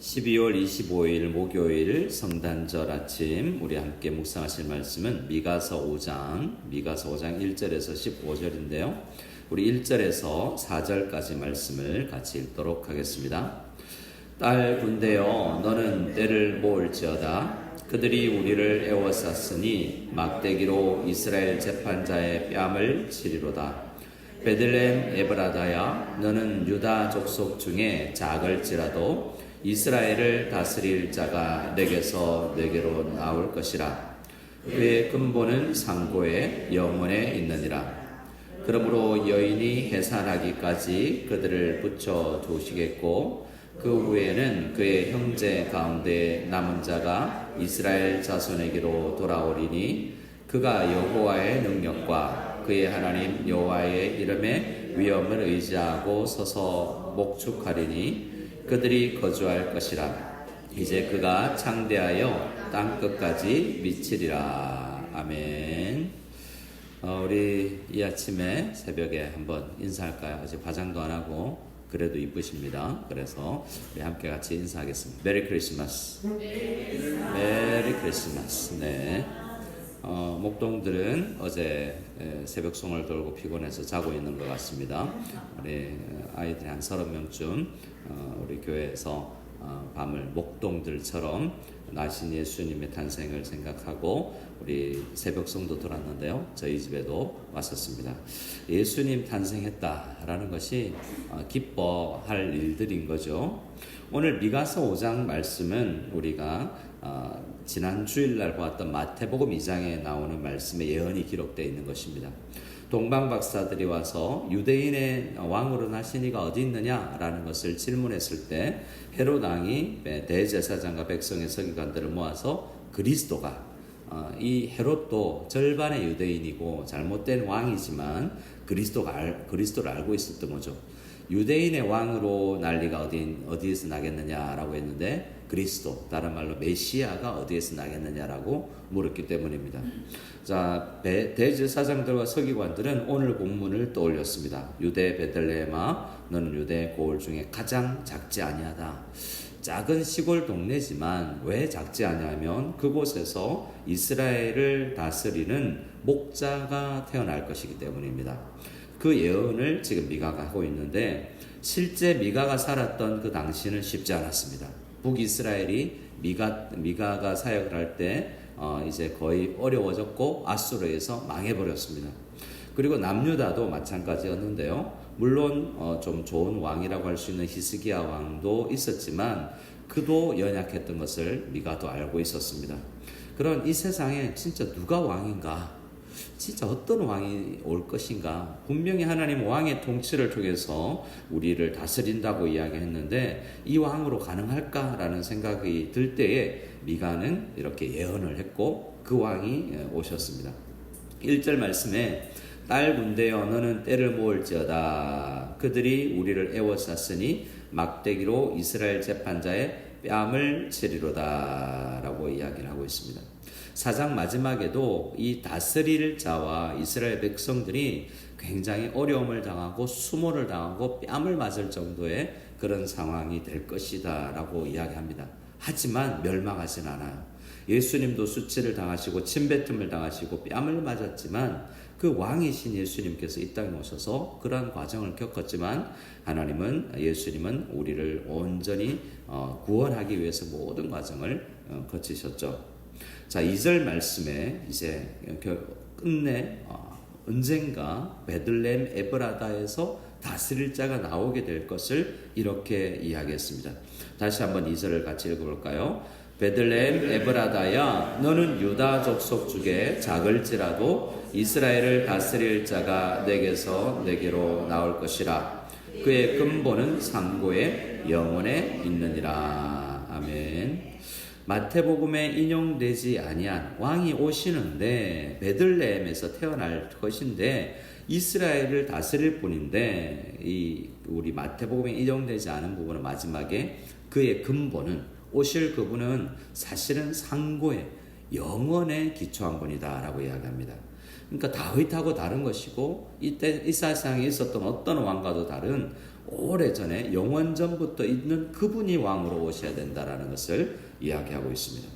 12월 25일 목요일 성탄절 아침 우리 함께 묵상하실 말씀은 미가서 5장 1절에서 15절인데요. 우리 1절에서 4절까지 말씀을 같이 읽도록 하겠습니다. 딸 군대여 너는 때를 모을지어다. 그들이 우리를 애워쌌으니 막대기로 이스라엘 재판자의 뺨을 치리로다. 베들레헴 에브라다야 너는 유다 족속 중에 작을지라도 이스라엘을 다스릴 자가 내게서 내게로 나올 것이라. 그의 근본은 상고에 영원에 있느니라. 그러므로 여인이 해산하기까지 그들을 붙여 두시겠고 그 후에는 그의 형제 가운데 남은 자가 이스라엘 자손에게로 돌아오리니 그가 여호와의 능력과 그의 하나님 여호와의 이름의 위엄을 의지하고 서서 목축하리니 그들이 거주할 것이라. 이제 그가 창대하여 땅끝까지 미치리라. 아멘. 우리 이 아침에 새벽에 한번 인사할까요? 아직 화장도 안 하고 그래도 이쁘십니다. 그래서 우리 함께 같이 인사하겠습니다. 메리 크리스마스. 메리 크리스마스. 네. 목동들은 어제 새벽송을 돌고 피곤해서 자고 있는 것 같습니다. 우리 아이들이 한 30명쯤 우리 교회에서 밤을 목동들처럼 나신 예수님의 탄생을 생각하고 우리 새벽송도 돌았는데요. 저희 집에도 왔었습니다. 예수님 탄생했다라는 것이 기뻐할 일들인 거죠. 오늘 미가서 5장 말씀은 우리가 지난 주일날 보았던 마태복음 2장에 나오는 말씀의 예언이 기록되어 있는 것입니다. 동방박사들이 와서 유대인의 왕으로 나신 이가 어디 있느냐라는 것을 질문했을 때 헤롯 왕이 대제사장과 백성의 서기관들을 모아서 그리스도가 이 헤롯도 절반의 유대인이고 잘못된 왕이지만 그리스도를 알고 있었던 거죠. 유대인의 왕으로 날 리가 어디에서 나겠느냐라고 했는데 그리스도, 다른 말로 메시아가 어디에서 나겠느냐라고 물었기 때문입니다. 자, 대제사장들과 서기관들은 오늘 본문을 떠올렸습니다. 유대 베들레헴아 너는 유대 고을 중에 가장 작지 아니하다. 작은 시골 동네지만 왜 작지 아니하면 그곳에서 이스라엘을 다스리는 목자가 태어날 것이기 때문입니다. 그 예언을 지금 미가가 하고 있는데 실제 미가가 살았던 그 당시는 쉽지 않았습니다. 북이스라엘이 미가가 사역을 할 때 이제 거의 어려워졌고 아수르에서 망해버렸습니다. 그리고 남유다도 마찬가지였는데요. 물론 좀 좋은 왕이라고 할 수 있는 히스기야 왕도 있었지만 그도 연약했던 것을 미가도 알고 있었습니다. 그런 이 세상에 진짜 누가 왕인가? 진짜 어떤 왕이 올 것인가? 분명히 하나님 왕의 통치를 통해서 우리를 다스린다고 이야기했는데 이 왕으로 가능할까라는 생각이 들 때에 미가는 이렇게 예언을 했고 그 왕이 오셨습니다. 1절 말씀에 딸 군대여 너는 때를 모을지어다. 그들이 우리를 애워쌌으니 막대기로 이스라엘 재판자의 뺨을 치리로다 라고 이야기를 하고 있습니다. 4장 마지막에도 이 다스릴 자와 이스라엘 백성들이 굉장히 어려움을 당하고 수모를 당하고 뺨을 맞을 정도의 그런 상황이 될 것이다 라고 이야기합니다. 하지만 멸망하진 않아요. 예수님도 수치를 당하시고 침뱉음을 당하시고 뺨을 맞았지만 그 왕이신 예수님께서 이 땅에 오셔서 그러한 과정을 겪었지만 예수님은 우리를 온전히 구원하기 위해서 모든 과정을 거치셨죠. 자, 2절 말씀에 이제 끝내 언젠가 베들레헴 에브라다에서 다스릴 자가 나오게 될 것을 이렇게 이야기했습니다. 다시 한번 2절을 같이 읽어볼까요? 베들레헴 에브라다야 너는 유다 족속 중에 작을지라도 이스라엘을 다스릴 자가 내게서 내게로 나올 것이라. 그의 근본은 상고에 영원에 있느니라. 아멘. 마태복음에 인용되지 아니한 왕이 오시는데 베들레헴에서 태어날 것인데 이스라엘을 다스릴 분인데 우리 마태복음에 인용되지 않은 부분은 마지막에 그의 근본은 오실 그분은 사실은 상고에 영원에 기초한 분이다 라고 이야기합니다. 그러니까 다윗하고 다른 것이고 이 세상에 있었던 어떤 왕과도 다른 오래전에 영원전부터 있는 그분이 왕으로 오셔야 된다라는 것을 이야기하고 있습니다.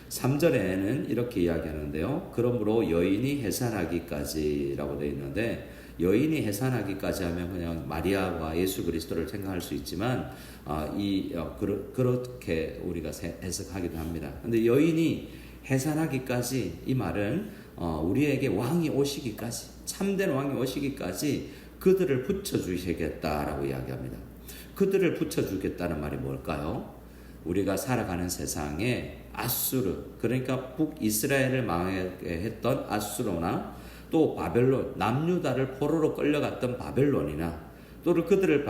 3절에는 이렇게 이야기하는데요. 그러므로 여인이 해산하기까지라고 되어 있는데, 여인이 해산하기까지 하면 그냥 마리아와 예수 그리스도를 생각할 수 있지만 그렇게 우리가 해석하기도 합니다. 근데 여인이 해산하기까지, 이 말은 우리에게 왕이 오시기까지, 참된 왕이 오시기까지 그들을 붙여주시겠다라고 이야기합니다. 그들을 붙여주겠다는 말이 뭘까요? 우리가 살아가는 세상에 아수르, 그러니까 북이스라엘을 망하게 했던 아수르나 또 바벨론, 남유다를 포로로 끌려갔던 바벨론이나 또 그들을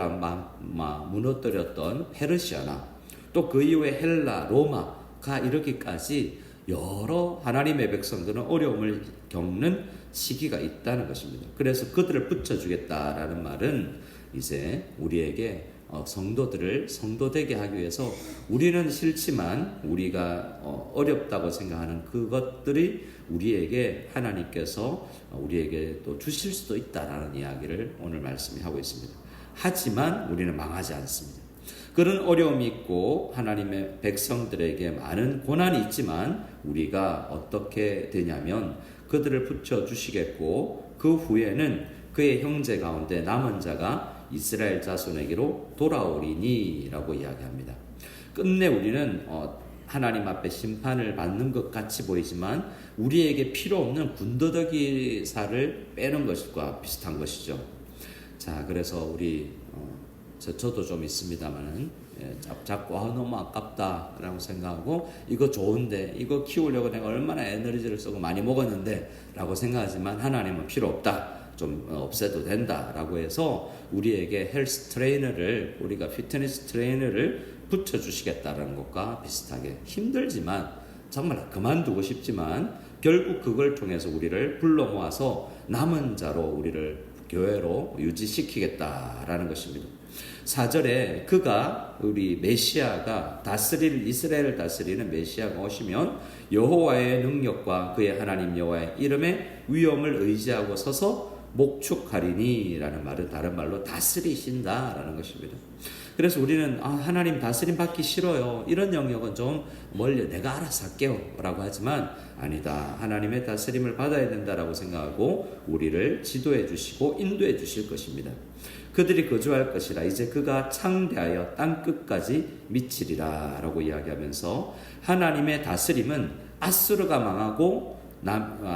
무너뜨렸던 페르시아나 또 그 이후에 헬라, 로마가 이르기까지 여러 하나님의 백성들은 어려움을 겪는 시기가 있다는 것입니다. 그래서 그들을 붙여주겠다라는 말은 이제 우리에게 성도들을 성도되게 하기 위해서 우리는 싫지만 우리가 어렵다고 생각하는 그것들이 우리에게 하나님께서 우리에게 또 주실 수도 있다라는 이야기를 오늘 말씀이 하고 있습니다. 하지만 우리는 망하지 않습니다. 그런 어려움이 있고 하나님의 백성들에게 많은 고난이 있지만 우리가 어떻게 되냐면 그들을 붙여주시겠고 그 후에는 그의 형제 가운데 남은 자가 이스라엘 자손에게로 돌아오리니 라고 이야기합니다. 끝내 우리는 하나님 앞에 심판을 받는 것 같이 보이지만 우리에게 필요 없는 군더더기 살을 빼는 것과 비슷한 것이죠. 자, 그래서 우리 저도 좀 있습니다만은 자꾸 너무 아깝다라고 생각하고 이거 좋은데 이거 키우려고 내가 얼마나 에너지를 쓰고 많이 먹었는데 라고 생각하지만 하나님은 필요 없다, 좀 없애도 된다라고 해서 우리에게 헬스 트레이너를, 우리가 피트니스 트레이너를 붙여주시겠다라는 것과 비슷하게 힘들지만 정말 그만두고 싶지만 결국 그걸 통해서 우리를 불러 모아서 남은 자로 우리를 교회로 유지시키겠다라는 것입니다. 4절에 그가, 우리 메시아가 이스라엘을 다스리는 메시아가 오시면 여호와의 능력과 그의 하나님 여호와의 이름의 위엄을 의지하고 서서 목축하리니 라는 말은 다른 말로 다스리신다 라는 것입니다. 그래서 우리는 하나님 다스림 받기 싫어요, 이런 영역은 좀 멀리 내가 알아서 할게요 라고 하지만 아니다, 하나님의 다스림을 받아야 된다라고 생각하고 우리를 지도해 주시고 인도해 주실 것입니다. 그들이 거주할 것이라 이제 그가 창대하여 땅끝까지 미치리라 라고 이야기하면서 하나님의 다스림은 아수르가 망하고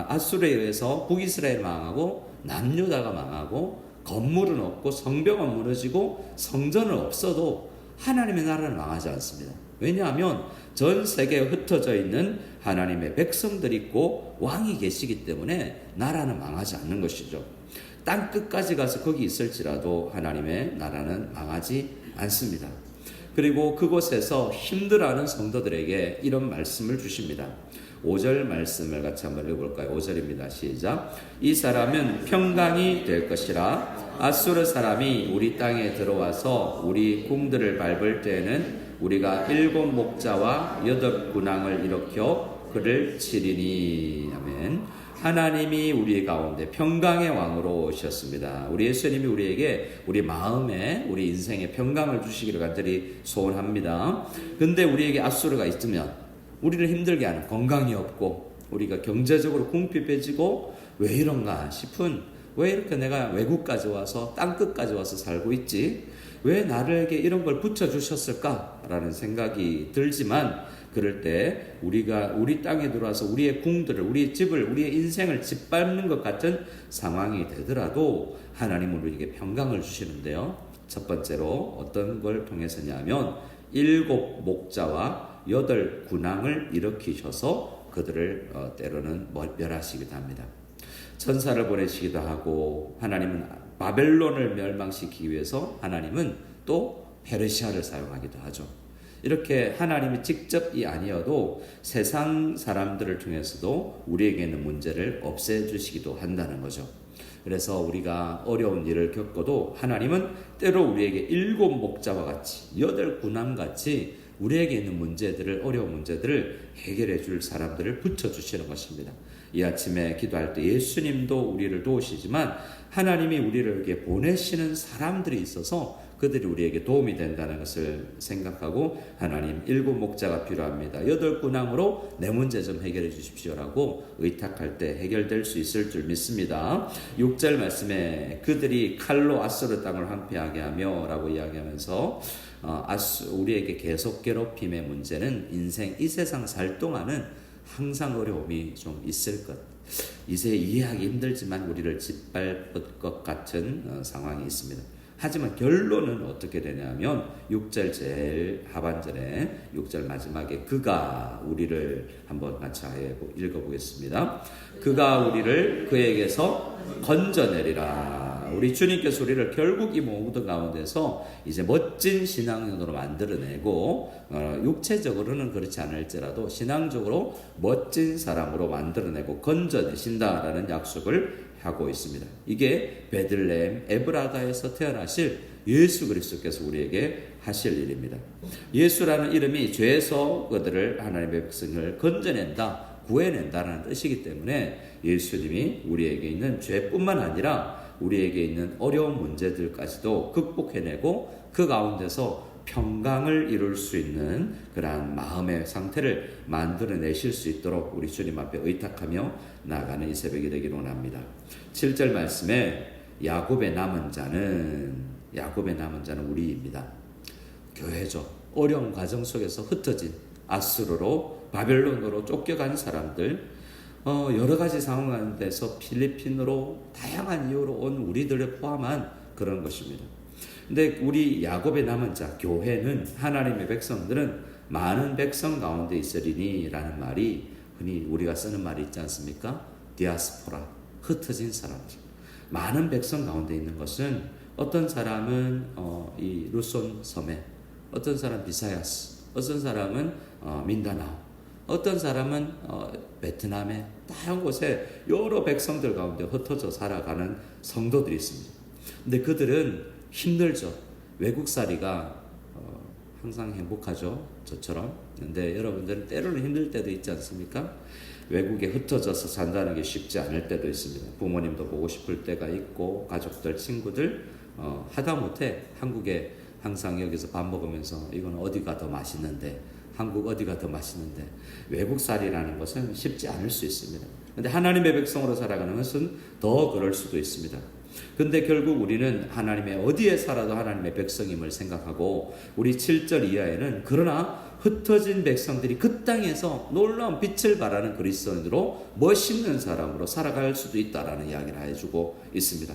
아수르에 의해서 북이스라엘 망하고 남유다가 망하고 건물은 없고 성벽은 무너지고 성전은 없어도 하나님의 나라는 망하지 않습니다. 왜냐하면 전 세계에 흩어져 있는 하나님의 백성들이 있고 왕이 계시기 때문에 나라는 망하지 않는 것이죠. 땅 끝까지 가서 거기 있을지라도 하나님의 나라는 망하지 않습니다. 그리고 그곳에서 힘들어하는 성도들에게 이런 말씀을 주십니다. 5절 말씀을 같이 한번 읽어볼까요? 5절입니다. 시작. 이 사람은 평강이 될 것이라. 아수르 사람이 우리 땅에 들어와서 우리 궁들을 밟을 때에는 우리가 7 목자와 8 군왕을 일으켜 그를 치리니. 아멘. 하나님이 우리 가운데 평강의 왕으로 오셨습니다. 우리 예수님이 우리에게 우리 마음에, 우리 인생에 평강을 주시기를 간절히 소원합니다. 근데 우리에게 아수르가 있으면 우리를 힘들게 하는, 건강이 없고 우리가 경제적으로 궁핍해지고 왜 이런가 싶은, 왜 이렇게 내가 외국까지 와서 땅끝까지 와서 살고 있지, 왜 나에게 이런 걸 붙여주셨을까 라는 생각이 들지만 그럴 때 우리가 우리 땅에 들어와서 우리의 궁들을, 우리의 집을, 우리의 인생을 짓밟는 것 같은 상황이 되더라도 하나님은 우리에게 평강을 주시는데요. 첫 번째로 어떤 걸 통해서냐면 7 목자와 8 군왕을 일으키셔서 그들을 때로는 멸하시기도 합니다. 천사를 보내시기도 하고, 하나님은 바벨론을 멸망시키기 위해서 하나님은 또 페르시아를 사용하기도 하죠. 이렇게 하나님이 직접이 아니어도 세상 사람들을 통해서도 우리에게 있는 문제를 없애주시기도 한다는 거죠. 그래서 우리가 어려운 일을 겪어도 하나님은 때로 우리에게 7 목자와 같이 8 군왕 같이 우리에게 있는 문제들을, 어려운 문제들을 해결해 줄 사람들을 붙여주시는 것입니다. 이 아침에 기도할 때 예수님도 우리를 도우시지만 하나님이 우리를 이렇게 보내시는 사람들이 있어서 그들이 우리에게 도움이 된다는 것을 생각하고 하나님 7 목자가 필요합니다. 8 군왕으로 내 문제 좀 해결해 주십시오라고 의탁할 때 해결될 수 있을 줄 믿습니다. 6절 말씀에 그들이 칼로 아수르 땅을 황폐하게 하며 라고 이야기하면서 우리에게 계속 괴롭힘의 문제는 인생 이 세상 살 동안은 항상 어려움이 좀 있을 것, 이제 이해하기 힘들지만 우리를 짓밟을 것 같은 상황이 있습니다. 하지만 결론은 어떻게 되냐면 6절 제일 하반절에 6절 마지막에 그가 우리를 한번 같이 읽어보겠습니다. 그가 우리를 그에게서 건져내리라. 우리 주님께서 우리를 결국 이 모든 가운데서 이제 멋진 신앙으로 만들어내고 육체적으로는 그렇지 않을지라도 신앙적으로 멋진 사람으로 만들어내고 건져내신다라는 약속을 하고 있습니다. 이게 베들레헴 에브라다에서 태어나실 예수 그리스도께서 우리에게 하실 일입니다. 예수라는 이름이 죄에서 그들을 하나님의 백성을 건져낸다, 구해낸다는 뜻이기 때문에 예수님이 우리에게 있는 죄뿐만 아니라 우리에게 있는 어려운 문제들까지도 극복해내고 그 가운데서 평강을 이룰 수 있는 그러한 마음의 상태를 만들어내실 수 있도록 우리 주님 앞에 의탁하며 나아가는 이 새벽이 되기를 원합니다. 7절 말씀에 야곱의 남은 자는 우리입니다. 교회죠. 어려운 과정 속에서 흩어진 아수르로 바벨론으로 쫓겨간 사람들, 여러 가지 상황 가운데서 필리핀으로 다양한 이유로 온 우리들을 포함한 그런 것입니다. 근데 우리 야곱의 남은 자 교회는 하나님의 백성들은 많은 백성 가운데 있으리니 라는 말이 흔히 우리가 쓰는 말이 있지 않습니까? 디아스포라, 흩어진 사람들. 많은 백성 가운데 있는 것은 어떤 사람은 이 루손 섬에, 어떤 사람 비사야스, 어떤 사람은 민다나오, 어떤 사람은 베트남의 다양한 곳에 여러 백성들 가운데 흩어져 살아가는 성도들이 있습니다. 근데 그들은 힘들죠. 외국살이가 항상 행복하죠. 저처럼. 근데 여러분들은 때로는 힘들 때도 있지 않습니까? 외국에 흩어져서 산다는 게 쉽지 않을 때도 있습니다. 부모님도 보고 싶을 때가 있고 가족들, 친구들 하다못해 한국에 항상 여기서 밥 먹으면서 이건 어디가 더 맛있는데, 한국 어디가 더 맛있는데, 외국살이라는 것은 쉽지 않을 수 있습니다. 근데 하나님의 백성으로 살아가는 것은 더 그럴 수도 있습니다. 근데 결국 우리는 하나님의 어디에 살아도 하나님의 백성임을 생각하고 우리 7절 이하에는 그러나 흩어진 백성들이 그 땅에서 놀라운 빛을 발하는 그리스도인으로 멋있는 사람으로 살아갈 수도 있다라는 이야기를 해주고 있습니다.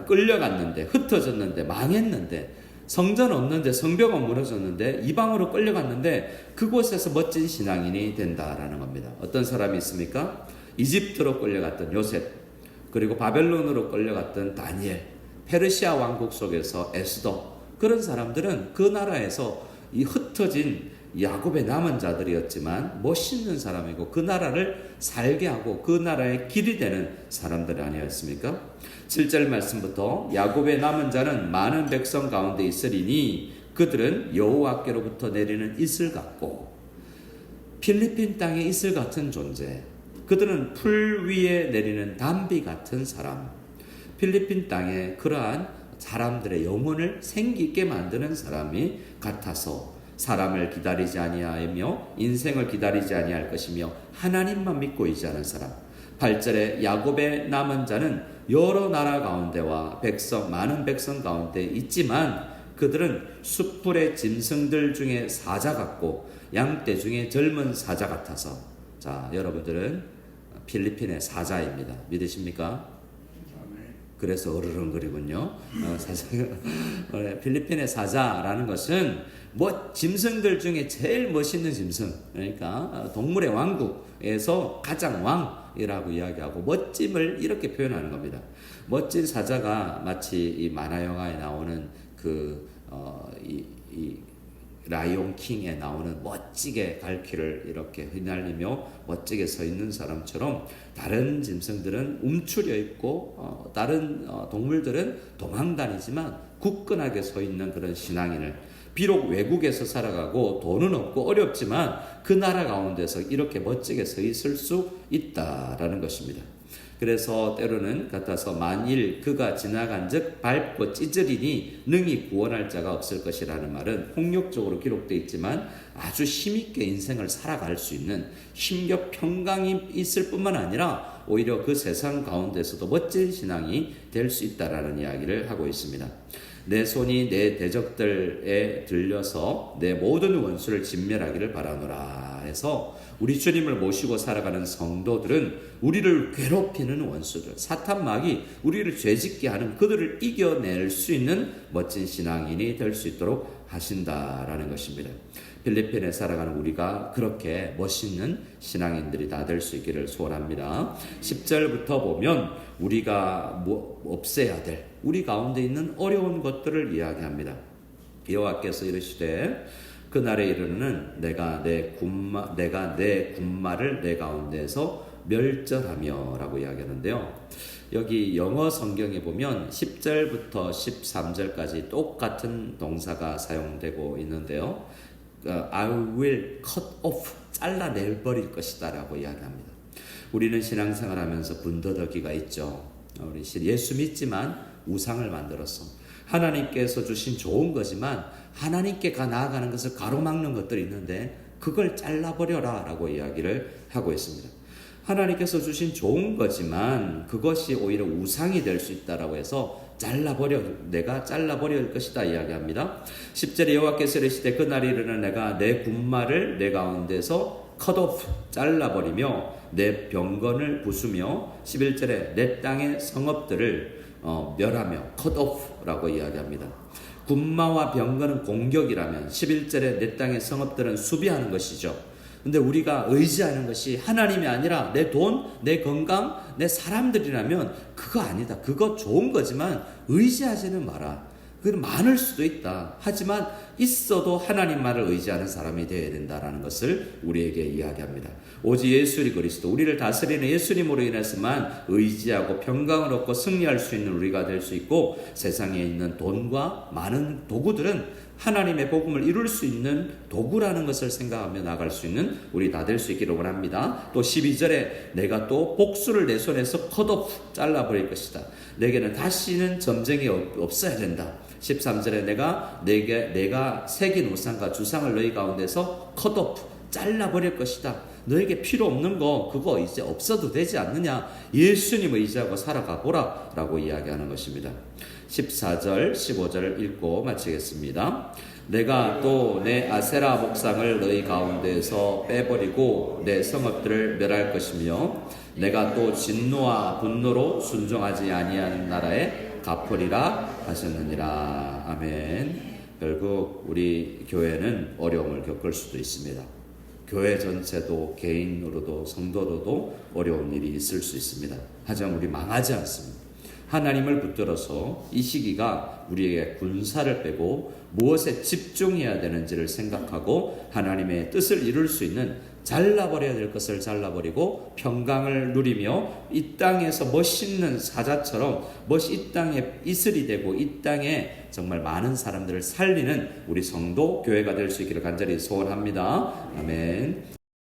끌려갔는데, 흩어졌는데, 망했는데, 성전 없는데, 성벽은 무너졌는데, 이방으로 끌려갔는데 그곳에서 멋진 신앙인이 된다라는 겁니다. 어떤 사람이 있습니까? 이집트로 끌려갔던 요셉, 그리고 바벨론으로 끌려갔던 다니엘, 페르시아 왕국 속에서 에스더, 그런 사람들은 그 나라에서 이 흩어진 야곱의 남은 자들이었지만 멋있는 사람이고 그 나라를 살게 하고 그 나라의 길이 되는 사람들이 아니었습니까? 7절 말씀부터 야곱의 남은 자는 많은 백성 가운데 있으리니 그들은 여호와께로부터 내리는 이슬 같고 필리핀 땅의 이슬 같은 존재, 그들은 풀 위에 내리는 담비 같은 사람, 필리핀 땅에 그러한 사람들의 영혼을 생기있게 만드는 사람이 같아서 사람을 기다리지 아니하며 인생을 기다리지 아니할 것이며 하나님만 믿고 의지하는 사람. 8절에 야곱의 남은 자는 여러 나라 가운데와 많은 백성 가운데 있지만 그들은 숯불의 짐승들 중에 사자 같고 양떼 중에 젊은 사자 같아서. 자, 여러분들은 필리핀의 사자입니다. 믿으십니까? 그래서 어르렁거리군요. 필리핀의 사자라는 것은 짐승들 중에 제일 멋있는 짐승, 그러니까 동물의 왕국에서 가장 왕이라고 이야기하고 멋짐을 이렇게 표현하는 겁니다. 멋진 사자가 마치 이 만화 영화에 나오는 이 라이온 킹에 나오는 멋지게 갈퀴를 이렇게 휘날리며 멋지게 서 있는 사람처럼 다른 짐승들은 움츠려 있고 다른 동물들은 도망다니지만 굳건하게 서 있는 그런 신앙인을, 비록 외국에서 살아가고 돈은 없고 어렵지만 그 나라 가운데서 이렇게 멋지게 서 있을 수 있다라는 것입니다. 그래서 때로는 같아서 만일 그가 지나간즉 밟고 찢으리니 능히 구원할 자가 없을 것이라는 말은 폭력적으로 기록되어 있지만 아주 힘있게 인생을 살아갈 수 있는 힘겹 평강이 있을 뿐만 아니라 오히려 그 세상 가운데서도 멋진 신앙이 될 수 있다라는 이야기를 하고 있습니다. 내 손이 내 대적들에 들려서 내 모든 원수를 진멸하기를 바라노라 해서 우리 주님을 모시고 살아가는 성도들은 우리를 괴롭히는 원수들, 사탄 마귀, 우리를 죄짓게 하는 그들을 이겨낼 수 있는 멋진 신앙인이 될 수 있도록 하신다라는 것입니다. 필리핀에 살아가는 우리가 그렇게 멋있는 신앙인들이 다 될 수 있기를 소원합니다. 10절부터 보면 우리가 없애야 될 우리 가운데 있는 어려운 것들을 이야기합니다. 여호와께서 이르시되 그날에 이르는 내가 내 군마를 내 가운데서 멸절하며 라고 이야기하는데요. 여기 영어 성경에 보면 10절부터 13절까지 똑같은 동사가 사용되고 있는데요. I will cut off, 잘라내버릴 것이다 라고 이야기합니다. 우리는 신앙생활 하면서 분더더기가 있죠. 우리 예수 믿지만 우상을 만들었어. 하나님께서 주신 좋은 거지만 하나님께 나아가는 것을 가로막는 것들이 있는데 그걸 잘라버려라 라고 이야기를 하고 있습니다. 하나님께서 주신 좋은 거지만 그것이 오히려 우상이 될 수 있다라고 해서 내가 잘라버릴 것이다 이야기합니다. 10절에 여호와께서 이르시되 그날이 이르는 내가 내 군마를 내 가운데서 cut off, 잘라버리며 내 병건을 부수며 11절에 내 땅의 성읍들을 멸하며 cut off라고 이야기합니다. 군마와 병건은 공격이라면 11절에 내 땅의 성읍들은 수비하는 것이죠. 근데 우리가 의지하는 것이 하나님이 아니라 내 돈, 내 건강, 내 사람들이라면 그거 아니다. 그거 좋은 거지만 의지하지는 마라. 그건 많을 수도 있다. 하지만 있어도 하나님만을 의지하는 사람이 되어야 된다라는 것을 우리에게 이야기합니다. 오직 예수 그리스도, 우리를 다스리는 예수님으로 인해서만 의지하고 평강을 얻고 승리할 수 있는 우리가 될 수 있고, 세상에 있는 돈과 많은 도구들은 하나님의 복음을 이룰 수 있는 도구라는 것을 생각하며 나갈 수 있는 우리 다 될 수 있기를 원합니다. 또 12절에 내가 또 복수를 내 손에서 컷오프, 잘라버릴 것이다. 내게는 다시는 점쟁이 없어야 된다. 13절에 내가 새긴 우상과 주상을 너희 가운데서 컷오프, 잘라버릴 것이다. 너에게 필요 없는 거 그거 이제 없어도 되지 않느냐. 예수님 의지하고 살아가 보라 라고 이야기하는 것입니다. 14절 15절을 읽고 마치겠습니다. 내가 또 내 아세라 목상을 너희 가운데서 빼버리고 내 성읍들을 멸할 것이며 내가 또 진노와 분노로 순종하지 아니하는 나라에 갚으리라 하셨느니라. 아멘. 결국 우리 교회는 어려움을 겪을 수도 있습니다. 교회 전체도 개인으로도 성도로도 어려운 일이 있을 수 있습니다. 하지만 우리 망하지 않습니다. 하나님을 붙들어서 이 시기가 우리에게 군사를 빼고 무엇에 집중해야 되는지를 생각하고 하나님의 뜻을 이룰 수 있는, 잘라버려야 될 것을 잘라버리고 평강을 누리며 이 땅에서 멋있는 사자처럼 이 땅에 이슬이 되고 이 땅에 정말 많은 사람들을 살리는 우리 성도 교회가 될 수 있기를 간절히 소원합니다. 아멘.